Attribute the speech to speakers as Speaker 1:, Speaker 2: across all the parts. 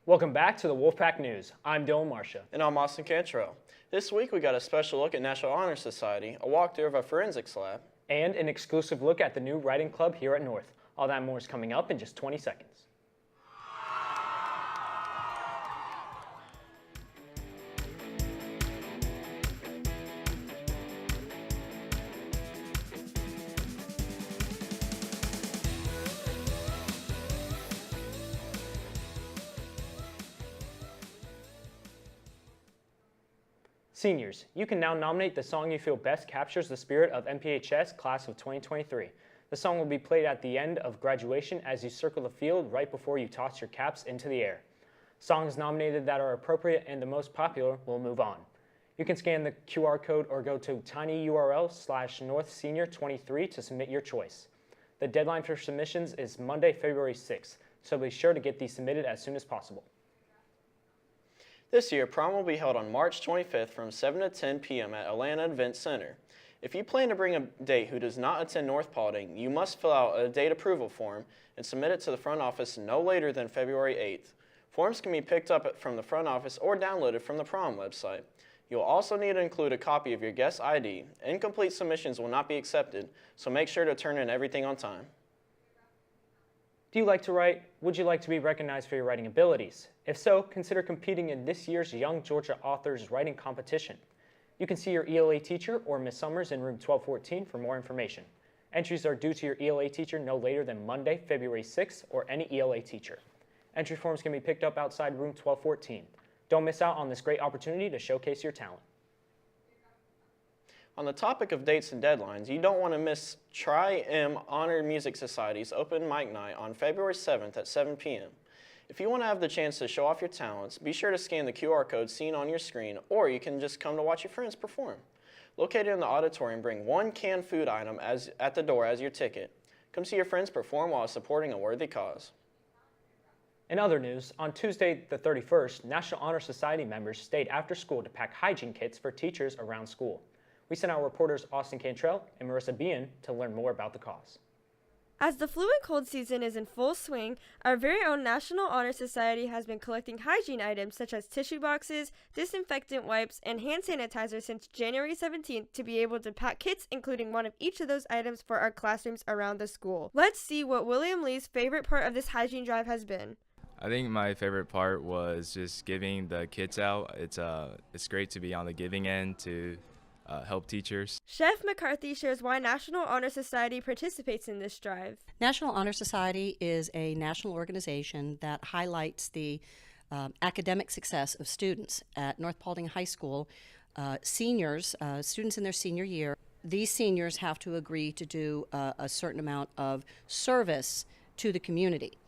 Speaker 1: Welcome back to the Wolfpack News. I'm Dylan Marcia.
Speaker 2: And I'm Austin Cantrell. This week we got a special look at National Honor Society, a walkthrough of a forensics lab,
Speaker 1: And an exclusive look at the new writing club here at North. All that and more is coming up in just 20 seconds. Seniors, you can now nominate the song you feel best captures the spirit of NPHS Class of 2023. The song will be played at the end of graduation as you circle the field right before you toss your caps into the air. Songs nominated that are appropriate and the most popular will move on. You can scan the QR code or go to tinyurl/NorthSenior23 to submit your choice. The deadline for submissions is Monday, February 6th, so be sure to get these submitted as soon as possible.
Speaker 2: This year, prom will be held on March 25th from 7 to 10 p.m. at Atlanta Event Center. If you plan to bring a date who does not attend North Paulding, you must fill out a date approval form and submit it to the front office no later than February 8th. Forms can be picked up from the front office or downloaded from the prom website. You'll also need to include a copy of your guest ID. Incomplete submissions will not be accepted, so make sure to turn in everything on time.
Speaker 1: Do you like to write? Would you like to be recognized for your writing abilities? If so, consider competing in this year's Young Georgia Authors Writing Competition. You can see your ELA teacher or Ms. Summers in room 1214 for more information. Entries are due to your ELA teacher no later than Monday, February 6th, or any ELA teacher. Entry forms can be picked up outside room 1214. Don't miss out on this great opportunity to showcase your talent.
Speaker 2: On the topic of dates and deadlines, you don't want to miss Tri-M Honor Music Society's open mic night on February 7th at 7 p.m. If you want to have the chance to show off your talents, be sure to scan the QR code seen on your screen, or you can just come to watch your friends perform. Located in the auditorium, bring one canned food item at the door as your ticket. Come see your friends perform while supporting a worthy cause.
Speaker 1: In other news, on Tuesday the 31st, National Honor Society members stayed after school to pack hygiene kits for teachers around school. We sent our reporters Austin Cantrell and Marissa Bean to learn more about the cause.
Speaker 3: As the flu and cold season is in full swing, our very own National Honor Society has been collecting hygiene items such as tissue boxes, disinfectant wipes, and hand sanitizer since January 17th to be able to pack kits including one of each of those items for our classrooms around the school. Let's see what William Lee's favorite part of this hygiene drive has been.
Speaker 4: I think my favorite part was just giving the kits out. It's great to be on the giving end to help teachers.
Speaker 3: Chef McCarthy shares why National Honor Society participates in this drive.
Speaker 5: National Honor Society is a national organization that highlights the academic success of students at North Paulding High School. Seniors, students in their senior year, these seniors have to agree to do a certain amount of service to the community.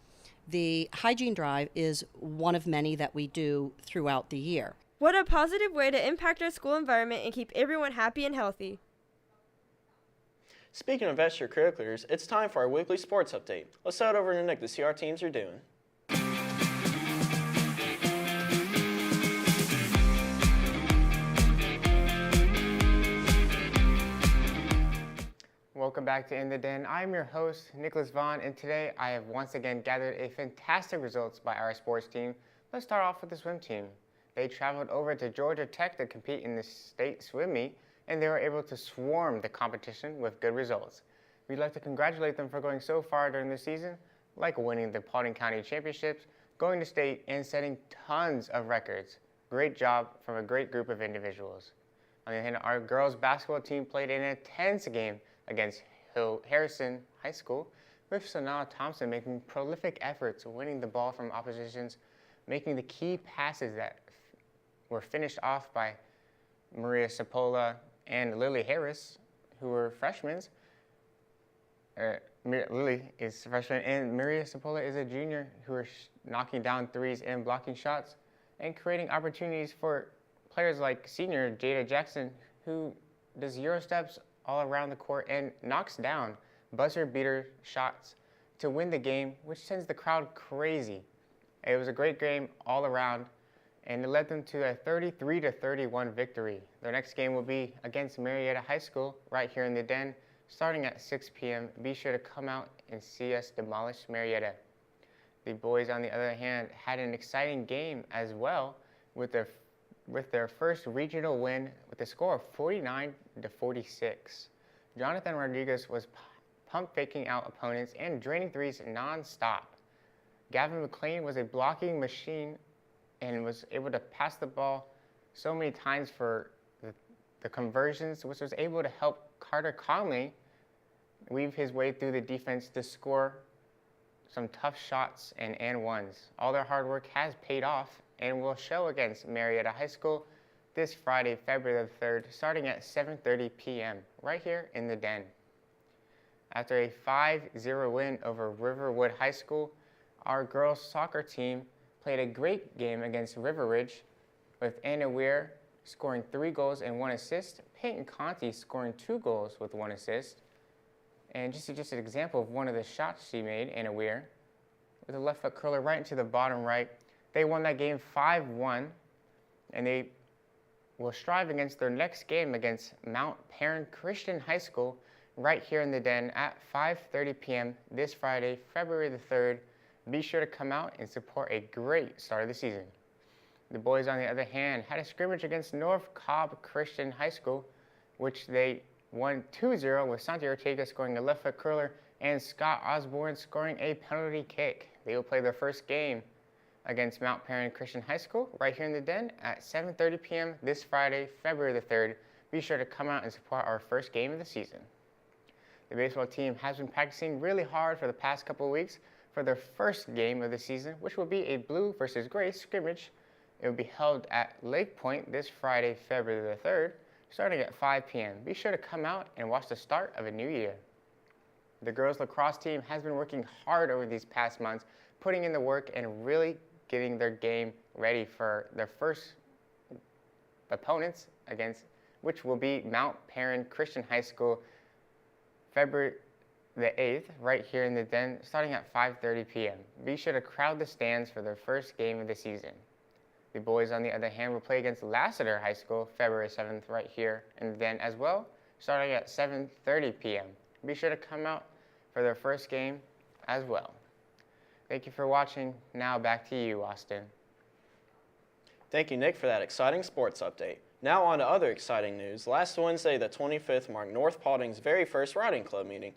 Speaker 5: The hygiene drive is one of many that we do throughout the year.
Speaker 3: What a positive way to impact our school environment and keep everyone happy and healthy.
Speaker 2: Speaking of extracurriculars, it's time for our weekly sports update. Let's head over to Nick to see how our teams are doing.
Speaker 6: Welcome back to In the Den. I'm your host, Nicholas Vaughn, and today I have once again gathered a fantastic results by our sports team. Let's start off with the swim team. They traveled over to Georgia Tech to compete in the state swim meet, and they were able to swarm the competition with good results. We'd like to congratulate them for going so far during the season, like winning the Paulding County Championships, going to state, and setting tons of records. Great job from a great group of individuals. On the other hand, our girls basketball team played an intense game against Harrison High School, with Sanaa Thompson making prolific efforts, winning the ball from oppositions, making the key passes that were finished off by Maria Sapola and Lily Harris, who were freshmen. Lily is a freshman, and Maria Sapola is a junior, who are knocking down threes and blocking shots and creating opportunities for players like senior Jada Jackson, who does Euro steps all around the court and knocks down buzzer beater shots to win the game, which sends the crowd crazy. It was a great game all around, and it led them to a 33-31 victory. Their next game will be against Marietta High School right here in the Den, starting at 6 p.m. Be sure to come out and see us demolish Marietta. The boys, on the other hand, had an exciting game as well with their first regional win with a score of 49-46. Jonathan Rodriguez was pump faking out opponents and draining threes non-stop. Gavin McLean was a blocking machine and was able to pass the ball so many times for the conversions, which was able to help Carter Conley weave his way through the defense to score some tough shots and ones. All their hard work has paid off and will show against Marietta High School this Friday, February the 3rd, starting at 7:30 p.m. right here in the Den. After a 5-0 win over Riverwood High School, our girls soccer team played a great game against River Ridge, with Anna Weir scoring 3 goals and 1 assist, Peyton Conti scoring 2 goals with 1 assist. And just an example of one of the shots she made, Anna Weir, with a left foot curler right into the bottom right. They won that game 5-1, and they will strive against their next game against Mount Perrin Christian High School right here in the Den at 5:30 p.m. this Friday, February the 3rd. Be sure to come out and support a great start of the season. The boys, on the other hand, had a scrimmage against North Cobb Christian High School, which they won 2-0 with Santi Ortega scoring a left foot curler and Scott Osborne scoring a penalty kick. They will play their first game against Mount Perrin Christian High School right here in the Den at 7:30 p.m. this Friday, February the 3rd. Be sure to come out and support our first game of the season. The baseball team has been practicing really hard for the past couple of weeks for their first game of the season, which will be a blue versus gray scrimmage. It will be held at Lake Point this Friday, February the 3rd, starting at 5 p.m. Be sure to come out and watch the start of a new year. The girls lacrosse team has been working hard over these past months, putting in the work and really getting their game ready for their first opponents against, which will be Mount Perrin Christian High School, February the 8th, right here in the Den, starting at 5:30 p.m. Be sure to crowd the stands for their first game of the season. The boys, on the other hand, will play against Lassiter High School, February 7th, right here in the Den as well, starting at 7:30 p.m. Be sure to come out for their first game as well. Thank you for watching. Now back to you, Austin.
Speaker 2: Thank you, Nick, for that exciting sports update. Now on to other exciting news. Last Wednesday, the 25th, marked North Paulding's very first riding club meeting.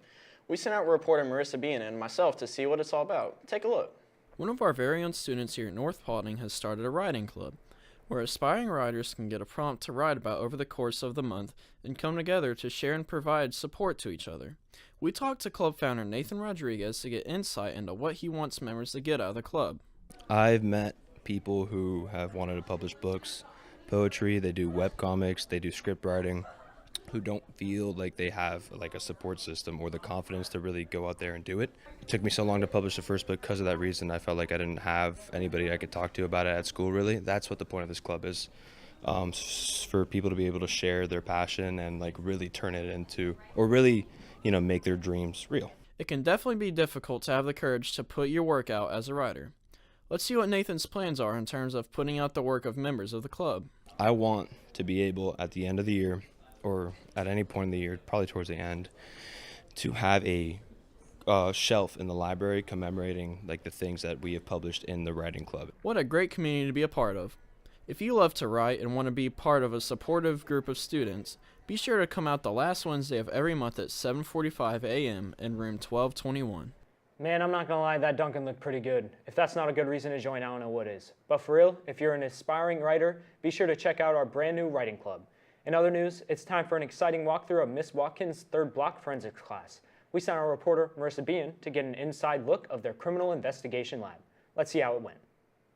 Speaker 2: We sent out reporter Marissa Bean and myself to see what it's all about. Take a look.
Speaker 7: One of our very own students here at North Paulding has started a riding club, where aspiring riders can get a prompt to write about over the course of the month and come together to share and provide support to each other. We talked to club founder Nathan Rodriguez to get insight into what he wants members to get out of the club.
Speaker 8: I've met people who have wanted to publish books, poetry, they do webcomics, they do script writing, who don't feel like they have like a support system or the confidence to really go out there and do it. It took me so long to publish the first book because of that reason. I felt like I didn't have anybody I could talk to about it at school, really. That's what the point of this club is, for people to be able to share their passion and like really turn it into, or really, make their dreams real.
Speaker 7: It can definitely be difficult to have the courage to put your work out as a writer. Let's see what Nathan's plans are in terms of putting out the work of members of the club.
Speaker 8: I want to be able at the end of the year, or at any point in the year, probably towards the end, to have a shelf in the library commemorating like the things that we have published in the writing club.
Speaker 7: What a great community to be a part of. If you love to write and want to be part of a supportive group of students, be sure to come out the last Wednesday of every month at 7:45 a.m. in room 1221.
Speaker 1: Man, I'm not gonna lie, that Duncan looked pretty good. If that's not a good reason to join, I don't know what is. But for real, if you're an aspiring writer, be sure to check out our brand new writing club. In other news, it's time for an exciting walkthrough of Miss Watkins' third block forensics class. We sent our reporter, Marissa Bean, to get an inside look of their criminal investigation lab. Let's see how it went.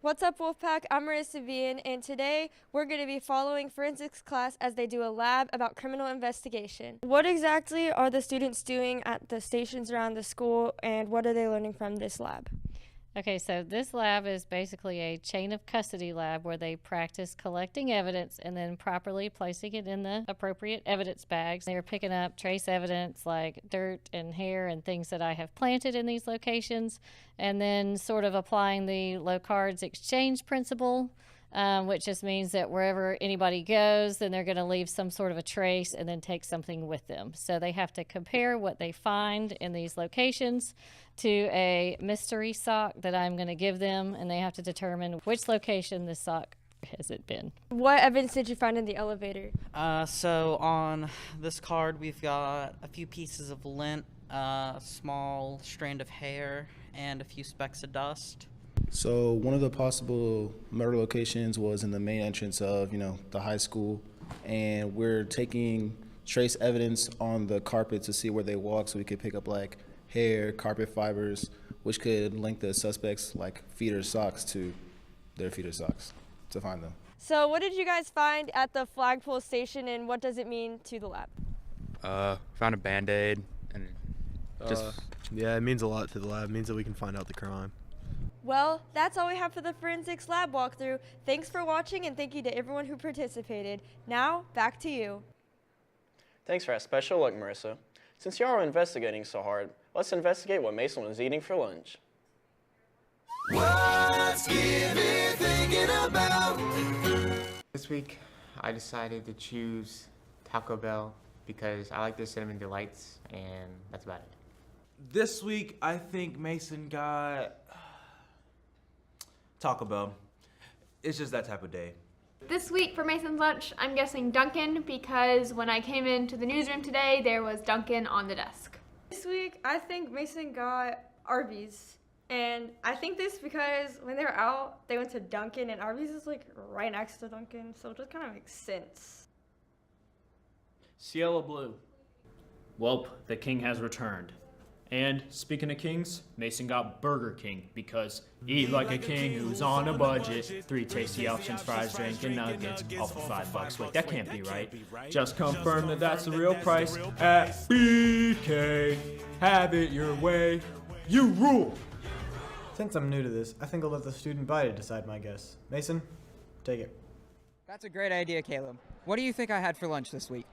Speaker 3: What's up, Wolfpack? I'm Marissa Vian, and today we're going to be following forensics class as they do a lab about criminal investigation. What exactly are the students doing at the stations around the school, and what are they learning from this lab?
Speaker 9: Okay, so this lab is basically a chain of custody lab where they practice collecting evidence and then properly placing it in the appropriate evidence bags. They're picking up trace evidence like dirt and hair and things that I have planted in these locations, and then sort of applying the low cards exchange principle which just means that wherever anybody goes, then they're going to leave some sort of a trace and then take something with them. So they have to compare what they find in these locations to a mystery sock that I'm going to give them, and they have to determine which location this sock has it been.
Speaker 3: What evidence did you find in the elevator?
Speaker 10: So on this card, we've got a few pieces of lint, a small strand of hair, and a few specks of dust.
Speaker 11: So one of the possible murder locations was in the main entrance of, the high school, and we're taking trace evidence on the carpet to see where they walk, so we could pick up like hair, carpet fibers, which could link the suspects' like feet or socks to their feet or socks to find them.
Speaker 3: So what did you guys find at the flagpole station, and what does it mean to the lab?
Speaker 12: Found a Band-Aid, and
Speaker 13: yeah, it means a lot to the lab. It means that we can find out the crime.
Speaker 3: Well, that's all we have for the forensics lab walkthrough. Thanks for watching, and thank you to everyone who participated. Now, back to you.
Speaker 2: Thanks for that special look, Marissa. Since y'all are investigating so hard, let's investigate what Mason was eating for lunch.
Speaker 14: What's Gibby thinking about?
Speaker 6: This week, I decided to choose Taco Bell because I like their cinnamon delights, and that's about it.
Speaker 15: This week, I think Mason got Taco Bell. It's just that type of day.
Speaker 16: This week for Mason's lunch, I'm guessing Dunkin' because when I came into the newsroom today, there was Dunkin' on the desk.
Speaker 3: This week, I think Mason got Arby's. And I think this because when they were out, they went to Dunkin', and Arby's is like right next to Dunkin', so it just kind of makes sense.
Speaker 17: Cielo Blue. Welp, the king has returned. And speaking of kings, Mason got Burger King because eat like a king who's on a budget. 3 tasty options, fries, drink, and nuggets, all for $5. Wait, that can't be right. Just confirm that that's the real price at BK. Have it your way. You rule.
Speaker 18: Since I'm new to this, I think I'll let the student body decide my guess. Mason, take it.
Speaker 19: That's a great idea, Caleb. What do you think I had for lunch this week?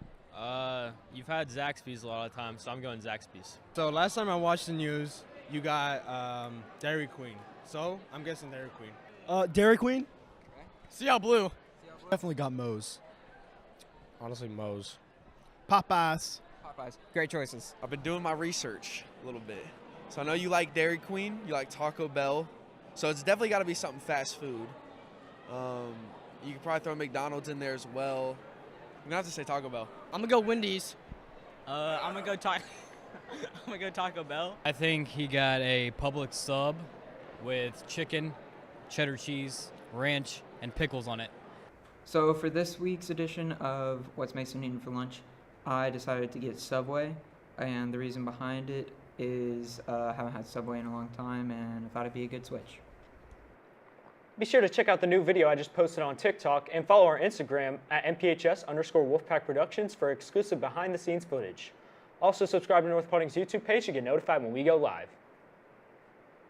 Speaker 20: You've had Zaxby's a lot of times, so I'm going Zaxby's.
Speaker 13: So last time I watched the news, you got Dairy Queen. So I'm guessing Dairy Queen.
Speaker 21: Dairy Queen?
Speaker 13: Okay. Cielo Blue.
Speaker 21: Definitely got Moe's.
Speaker 13: Honestly, Moe's.
Speaker 21: Popeyes.
Speaker 19: Popeyes. Great choices.
Speaker 22: I've been doing my research a little bit. So I know you like Dairy Queen, you like Taco Bell. So it's definitely got to be something fast food. You could probably throw McDonald's in there as well. I'm gonna have to say Taco Bell.
Speaker 19: I'm gonna go Wendy's.
Speaker 20: I'm gonna go Taco Bell.
Speaker 23: I think he got a Publix sub with chicken, cheddar cheese, ranch, and pickles on it.
Speaker 24: So for this week's edition of What's Mason Eating for Lunch, I decided to get Subway, and the reason behind it is I haven't had Subway in a long time, and I thought it'd be a good switch.
Speaker 1: Be sure to check out the new video I just posted on TikTok and follow our Instagram at mphs_Wolfpack Productions for exclusive behind-the-scenes footage. Also subscribe to North Paulding's YouTube page to get notified when we go live.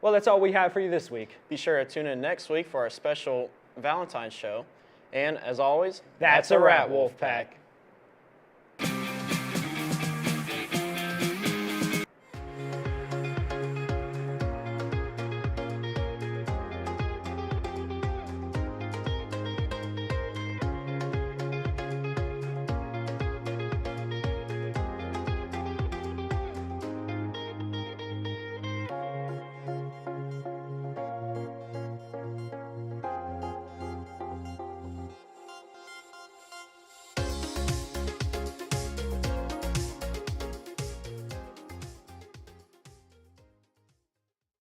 Speaker 1: Well, that's all we have for you this week.
Speaker 2: Be sure to tune in next week for our special Valentine's show. And as always,
Speaker 1: that's a wrap, Wolfpack.